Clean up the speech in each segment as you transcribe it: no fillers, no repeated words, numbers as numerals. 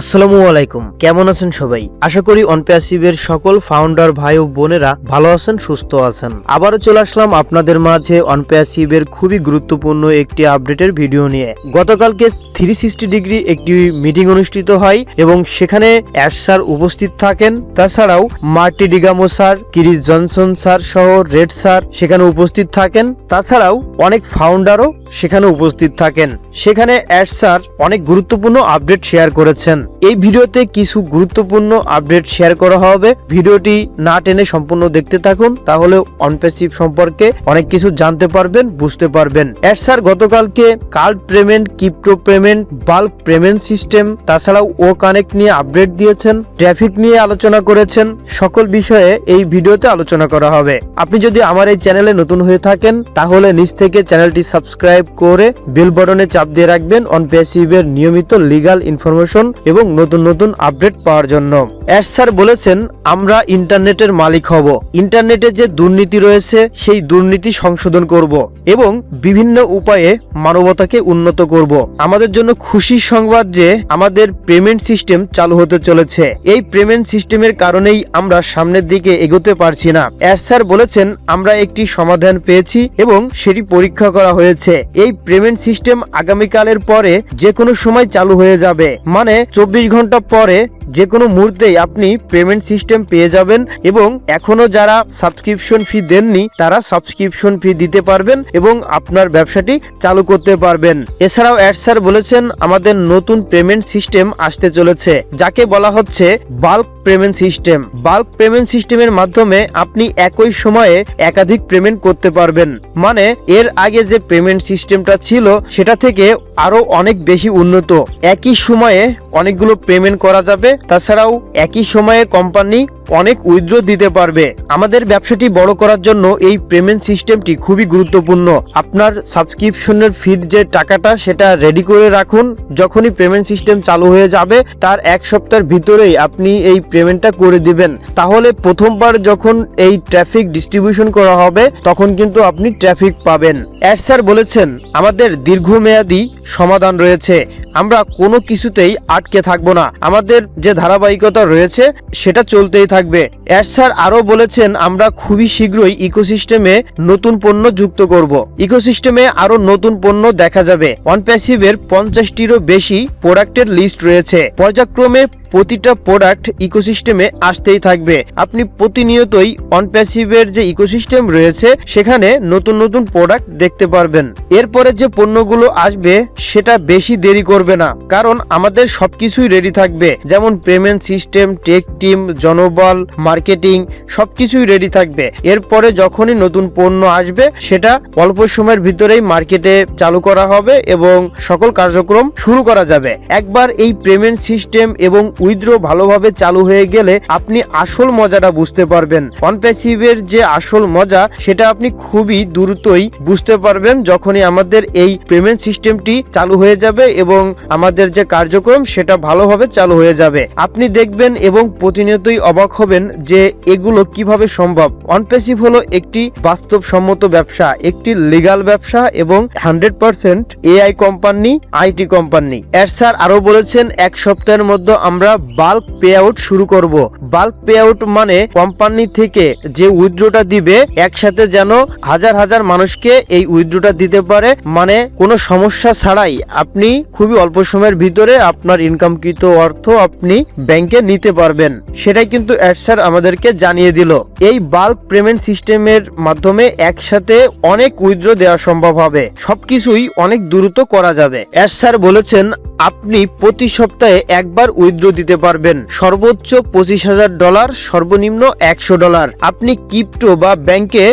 আসসালামু আলাইকুম, কেমন আছেন সবাই? আশা করি অনপ্যাসিভের সকল ফাউন্ডার ভাই ও বোনেরা ভালো আছেন, সুস্থ আছেন। আবারও চলে আসলাম আপনাদের মাঝে অনপ্যাসিভের খুবই গুরুত্বপূর্ণ একটি আপডেটের ভিডিও নিয়ে। গতকালকে 360 ডিগ্রি একটি মিটিং অনুষ্ঠিত হয় এবং সেখানে অ্যাশ স্যার উপস্থিত থাকেন। তাছাড়াও মার্টি ডিগামো স্যার, ক্রিস জনসন স্যার সহ রেড স্যার সেখানে উপস্থিত থাকেন। তাছাড়াও অনেক ফাউন্ডারও সেখানে উপস্থিত থাকেন। সেখানে অ্যাশ স্যার অনেক গুরুত্বপূর্ণ আপডেট শেয়ার করেছেন। এই ভিডিওতে কিছু গুরুত্বপূর্ণ আপডেট শেয়ার করা হবে। ভিডিওটি না টেনে সম্পূর্ণ দেখতে থাকুন, তাহলে অনপ্যাসিভ সম্পর্কে অনেক কিছু জানতে পারবেন, বুঝতে পারবেন। অ্যাশ স্যার গতকালকে card payment, crypto payment, bulk payment system, তাছাড়াও ও কানেক্ট নিয়ে আপডেট দিয়েছেন, ট্রাফিক নিয়ে আলোচনা করেছেন। সকল বিষয়ে এই ভিডিওতে আলোচনা করা হবে। আপনি যদি আমার এই চ্যানেলে নতুন হয়ে থাকেন তাহলে নিচ থেকে চ্যানেলটি সাবস্ক্রাইব করে বেল বাটনে চাপ দিয়ে রাখবেন অনপ্যাসিভের নিয়মিত লিগ্যাল ইনফরমেশন এবং নতুন নতুন আপডেট পাওয়ার জন্য। অ্যাশ স্যার বলেছেন, আমরা ইন্টারনেটের মালিক হব, ইন্টারনেটে যে দুর্নীতি রয়েছে সেই দুর্নীতি সংশোধন করব এবং বিভিন্ন উপায়ে মানবতাকে উন্নত করব। আমাদের জন্য খুশির সংবাদ যে আমাদের পেমেন্ট সিস্টেম চালু হতে চলেছে। এই পেমেন্ট সিস্টেমের কারণেই আমরা সামনের দিকে এগোতে পারছি না। অ্যাশ স্যার বলেছেন, আমরা একটি সমাধান পেয়েছি এবং সেটি পরীক্ষা করা হয়েছে। এই পেমেন্ট সিস্টেম আগামীকালের পরে যে কোনো সময় চালু হয়ে যাবে, মানে 24 ঘন্টা পরে যে কোনো মুহূর্তেই আপনি পেমেন্ট সিস্টেম পেয়ে যাবেন এবং এখনো যারা সাবস্ক্রিপশন ফি দেননি তারা সাবস্ক্রিপশন ফি দিতে পারবেন এবং আপনার ব্যবসাটি চালু করতে পারবেন। এছাড়াও অ্যাশ স্যার বলেছেন, আমাদের নতুন পেমেন্ট সিস্টেম আসতে চলেছে যাকে বলা হচ্ছে bulk payment system. Bulk payment সিস্টেমের মাধ্যমে আপনি একই সময়ে একাধিক পেমেন্ট করতে পারবেন। মানে এর আগে যে পেমেন্ট সিস্টেমটা ছিল সেটা থেকে আরো অনেক বেশি উন্নত। একই সময়ে অনেকগুলো পেমেন্ট করা যাবে। তাছাড়াও একই সময়ে কোম্পানি অনেক উইথড্র দিতে পারবে। আমাদের ব্যবসাটি বড় করার জন্য এই পেমেন্ট সিস্টেমটি খুবই গুরুত্বপূর্ণ। আপনার সাবস্ক্রিপশনের ফির যে টাকাটা সেটা রেডি করে রাখুন। যখনই পেমেন্ট সিস্টেম চালু হয়ে যাবে তার এক সপ্তাহের ভিতরেই আপনি এই পেমেন্টটা করে দিবেন। তাহলে প্রথমবার যখন এই ট্রাফিক ডিস্ট্রিবিউশন করা হবে তখন কিন্তু আপনি ট্রাফিক পাবেন। অ্যাশ স্যার বলেছেন, আমাদের দীর্ঘমেয়াদী সমাধান রয়েছে, আমরা কোনো কিছুতেই আটকে থাকবো না। আমাদের যে ধারাবাহিকতা রয়েছে সেটা চলতেই থাকবে। অ্যাশ স্যার আরো বলেছেন, আমরা খুবই শীঘ্রই ইকোসিস্টেমে নতুন পণ্য যুক্ত করব। ইকোসিস্টেমে আরো নতুন পণ্য দেখা যাবে। অনপ্যাসিভের 50টিরও বেশি প্রোডাক্টের লিস্ট রয়েছে। পর্যায়ক্রমে প্রতিটা প্রোডাক্ট ইকোসিস্টেমে আসতেই থাকবে। আপনি প্রতিনিয়তই অনপ্যাসিভের যে ইকোসিস্টেম রয়েছে সেখানে নতুন নতুন প্রোডাক্ট দেখতে পারবেন। এরপরে যে পণ্যগুলো আসবে সেটা বেশি দেরি করবে না, কারণ আমাদের সবকিছুই রেডি থাকবে। যেমন পেমেন্ট সিস্টেম, টেক টিম, জনবল, মার্কেটিং সবকিছুই রেডি থাকবে। এরপরে যখনই নতুন পণ্য আসবে সেটা অল্প সময়ের ভিতরেই মার্কেটে চালু করা হবে এবং সকল কার্যক্রম শুরু করা যাবে। একবার এই পেমেন্ট সিস্টেম এবং উইথড্র ভালোভাবে চালু হয়ে গেলে আপনি আসল মজাটা বুঝতে পারবেন। অনপ্যাসিভের যে আসল মজা সেটা আপনি খুবই দ্রুতই বুঝতে পারবেন যখনই আমাদের এই পেমেন্ট সিস্টেমটি চালু হয়ে যাবে এবং আমাদের যে কার্যক্রম সেটা ভালোভাবে চালু হয়ে যাবে। আপনি দেখবেন এবং প্রতিনিয়তই অবাক হবেন যে এগুলো কিভাবে সম্ভব। অনপ্যাসিভ হলো একটি বাস্তবসম্মত ব্যবসা, একটি লিগ্যাল ব্যবসা এবং 100% AI company, IT company. Ash sir আরো বলেছেন, এক সপ্তাহের মধ্যে আমরা বাল্ক পে আউট শুরু করব। বাল্ক পে আউট মানে কোম্পানি থেকে যে উইথড্রটা দিবে একসাথে যেন হাজার হাজার মানুষকে এই উইথড্রটা দিতে পারে, মানে কোনো সমস্যা ছাড়াই আপনি খুবই অল্প সময়ের ভিতরে আপনার ইনকামকৃত অর্থ আপনি ব্যাংকে নিতে পারবেন। সেটাই কিন্তু অ্যাশ স্যার আমাদেরকে জানিয়ে দিল। এই বাল্ক পেমেন্ট সিস্টেমের মাধ্যমে একসাথে অনেক উইথড্র দেওয়া সম্ভব হবে, সবকিছুই অনেক দ্রুত করা যাবে। অ্যাশ স্যার বলেছেন, আপনি প্রতি সপ্তাহে একবার উইথড্র দিতে পারবেন, সর্বোচ্চ $25,000, সর্বনিম্ন $100। আপনি ক্রিপ্টো বা ব্যাংকে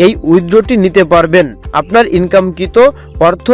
এই উইথড্রটি নিতে পারবেন। আপনার ইনকামকৃত অর্থ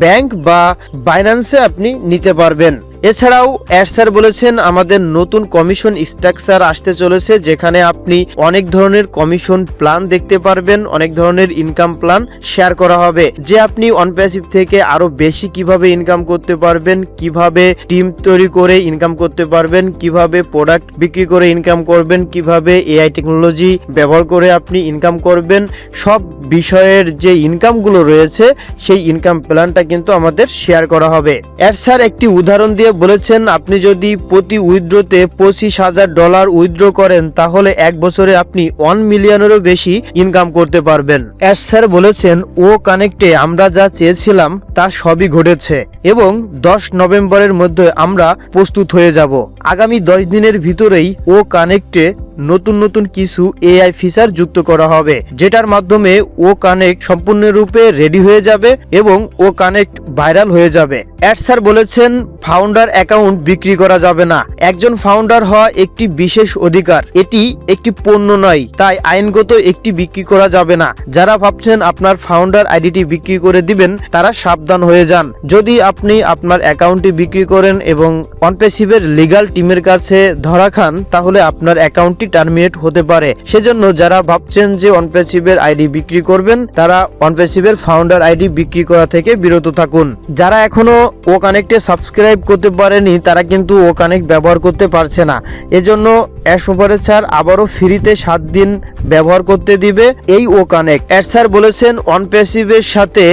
ব্যাংক বা বাইন্যান্সে আপনি নিতে পারবেন। এছাড়াও অ্যাশ স্যার বলেছেন, আমাদের নতুন কমিশন স্ট্রাকচার আসতে চলেছে যেখানে আপনি অনেক ধরনের কমিশন প্ল্যান দেখতে পারবেন, অনেক ধরনের ইনকাম প্ল্যান শেয়ার করা হবে যে আপনি অনপ্যাসিভ থেকে আরো বেশি কিভাবে ইনকাম করতে পারবেন, কিভাবে টিম তৈরি করে ইনকাম করতে পারবেন, কিভাবে প্রোডাক্ট বিক্রি করে ইনকাম করবেন, কিভাবে এআই টেকনোলজি ব্যবহার করে আপনি ইনকাম করবেন। সব বিষয়ের যে ইনকামগুলো রয়েছে সেই ইনকাম প্ল্যানটা কিন্তু আমাদের শেয়ার করা হবে। অ্যাশ স্যার একটি উদাহরণ দিয়ে দিয়ে বলেছেন আপনি যদি প্রতি উইথড্রোতে $25,000 উইথড্র করেন তাহলে এক বছরে আপনি 1 মিলিয়নেরও বেশি ইনকাম করতে পারবেন। অ্যাশ স্যার বলেছেন ও কানেক্টে আমরা যা চেয়েছিলাম তা সবই ঘটেছে এবং 10 নভেম্বরের মধ্যে আমরা প্রস্তুত হয়ে যাব। আগামী 10 দিনের ভিতরেই ও কানেক্টে নতুন কিছু এআই ফিচার যুক্ত করা হবে, যেটার মাধ্যমে ও কানেক্ট সম্পূর্ণরূপে রেডি হয়ে যাবে এবং ও কানেক্ট ভাইরাল হয়ে যাবে। অ্যাড স্যার বলেছেন ফাউন্ডার অ্যাকাউন্ট বিক্রি করা যাবে না। একজন ফাউন্ডার হওয়া একটি বিশেষ অধিকার, এটি একটি পণ্য নয়, তাই আইনগত একটি বিক্রি করা যাবে না। যারা ভাবছেন আপনার ফাউন্ডার আইডিটি বিক্রি করে দিবেন তারা সাবধান হয়ে যান। যদি আপনি আপনার অ্যাকাউন্টটি বিক্রি করেন এবং অনপ্যাসিভের লিগ্যাল টিমের কাছে ধরা খান তাহলে আপনার অ্যাকাউন্টটি টার্মিনেট হতে পারে। সেজন্য যারা ভাবছেন যে অনপ্যাসিভের আইডি বিক্রি করবেন তারা অনপ্যাসিভের ফাউন্ডার আইডি বিক্রি করা থেকে বিরত থাকুন। যারা এখনো ও কানেক্টে সাবস্ক্রাইব করতে পারেনি তারা কিন্তু ও কানেক্ট ব্যবহার করতে পারছে না। এজন্য অ্যাশ পেপারের স্যার আবারও ফ্রিতে 7 দিন ব্যবহার করতে দিবে এই ও কানেক্ট। অ্যাশ স্যার বলেছেন অনপ্যাসিভের সাথে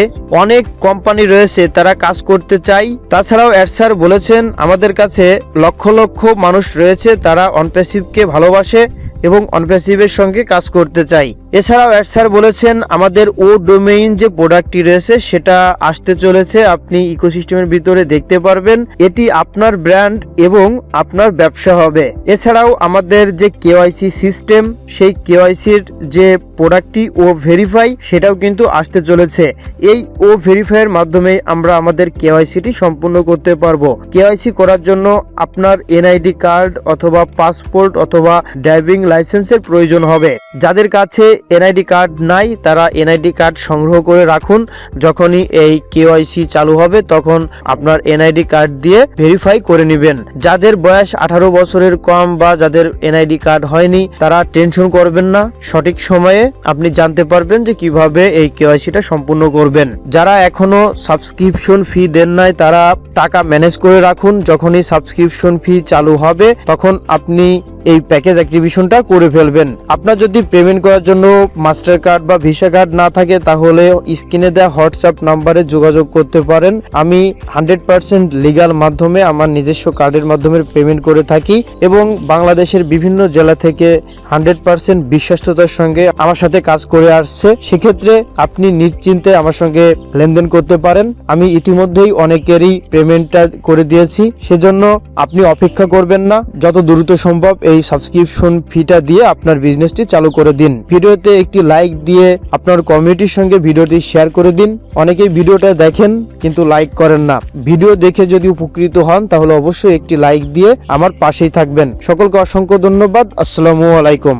অনেক কোম্পানি রয়েছে তারা কাজ করতে চায়। তাছাড়াও অ্যাশ স্যার বলেছেন আমাদের কাছে লক্ষ লক্ষ মানুষ রয়েছে তারা অনপ্যাসিভকে ভালোবাসে এবং অনপ্যাসিভের সঙ্গে কাজ করতে চাই। এছাড়াও অ্যাড স্যার বলেছেন আমাদের ও ডোমেইন যে প্রোডাক্টটি রয়েছে সেটা আসতে চলেছে, আপনি ইকোসিস্টেমের ভিতরে দেখতে পারবেন। এটি আপনার ব্র্যান্ড এবং আপনার ব্যবসা হবে। এছাড়াও আমাদের যে কেওয়াইসি সিস্টেম সেই কেওয়াইসির যে প্রোডাক্টটি ও ভেরিফাই সেটাও কিন্তু আসতে চলেছে। এই ও ভেরিফাইয়ের মাধ্যমে আমরা আমাদের কেওয়াইসিটি সম্পূর্ণ করতে পারবো। কেওয়াইসি করার জন্য আপনার এনআইডি কার্ড অথবা পাসপোর্ট অথবা ড্রাইভিং লাইসেন্সের প্রয়োজন হবে। যাদের কাছে এনআইডি কার্ড নাই তারা এনআইডি কার্ড সংগ্রহ করে রাখুন। যখনই এই কেওয়াইসি চালু হবে তখন আপনার এনআইডি কার্ড দিয়ে ভেরিফাই করে নেবেন। যাদের বয়স 18 বছরের কম বা যাদের এনআইডি কার্ড হয়নি তারা টেনশন করবেন না, সঠিক সময়ে আপনি জানতে পারবেন যে কিভাবে এই কেওয়াইসিটা সম্পূর্ণ করবেন। যারা এখনো সাবস্ক্রিপশন ফি দেন নাই তারা টাকা ম্যানেজ করে রাখুন। যখনই সাবস্ক্রিপশন ফি চালু হবে তখন আপনি এই প্যাকেজ অ্যাক্টিভেশনটা করে ফেলবেন। আপনার যদি পেমেন্ট করার জন্য মাস্টার কার্ড বা ভিসা কার্ড না থাকে তাহলে স্ক্রিনে দেওয়া হোয়াটসঅ্যাপ নাম্বারে যোগাযোগ করতে পারেন। আমি 100% লিগ্যাল মাধ্যমে আমার নিজস্ব কার্ডের মাধ্যমে পেমেন্ট করে থাকি এবং বাংলাদেশের বিভিন্ন জেলা থেকে 100% বিশ্বস্ততার সঙ্গে আমার সাথে কাজ করে আসছে। সেক্ষেত্রে আপনি নিশ্চিন্তে আমার সঙ্গে লেনদেন করতে পারেন। আমি ইতিমধ্যেই অনেকেরই পেমেন্টটা করে দিয়েছি, সেজন্য আপনি অপেক্ষা করবেন না, যত দ্রুত সম্ভব এই সাবস্ক্রিপশন ফিটা দিয়ে আপনার বিজনেসটি চালু করে দিন। ভিডিওতে একটি লাইক দিয়ে আপনার কমিউনিটির সঙ্গে ভিডিওটি শেয়ার করে দিন। অনেকেই ভিডিওটা দেখেন কিন্তু লাইক করেন না। ভিডিও দেখে যদি উপকৃত হন তাহলে অবশ্যই একটি লাইক দিয়ে আমার পাশেই থাকবেন। সকলকে অসংখ্য ধন্যবাদ। আসসালামু আলাইকুম।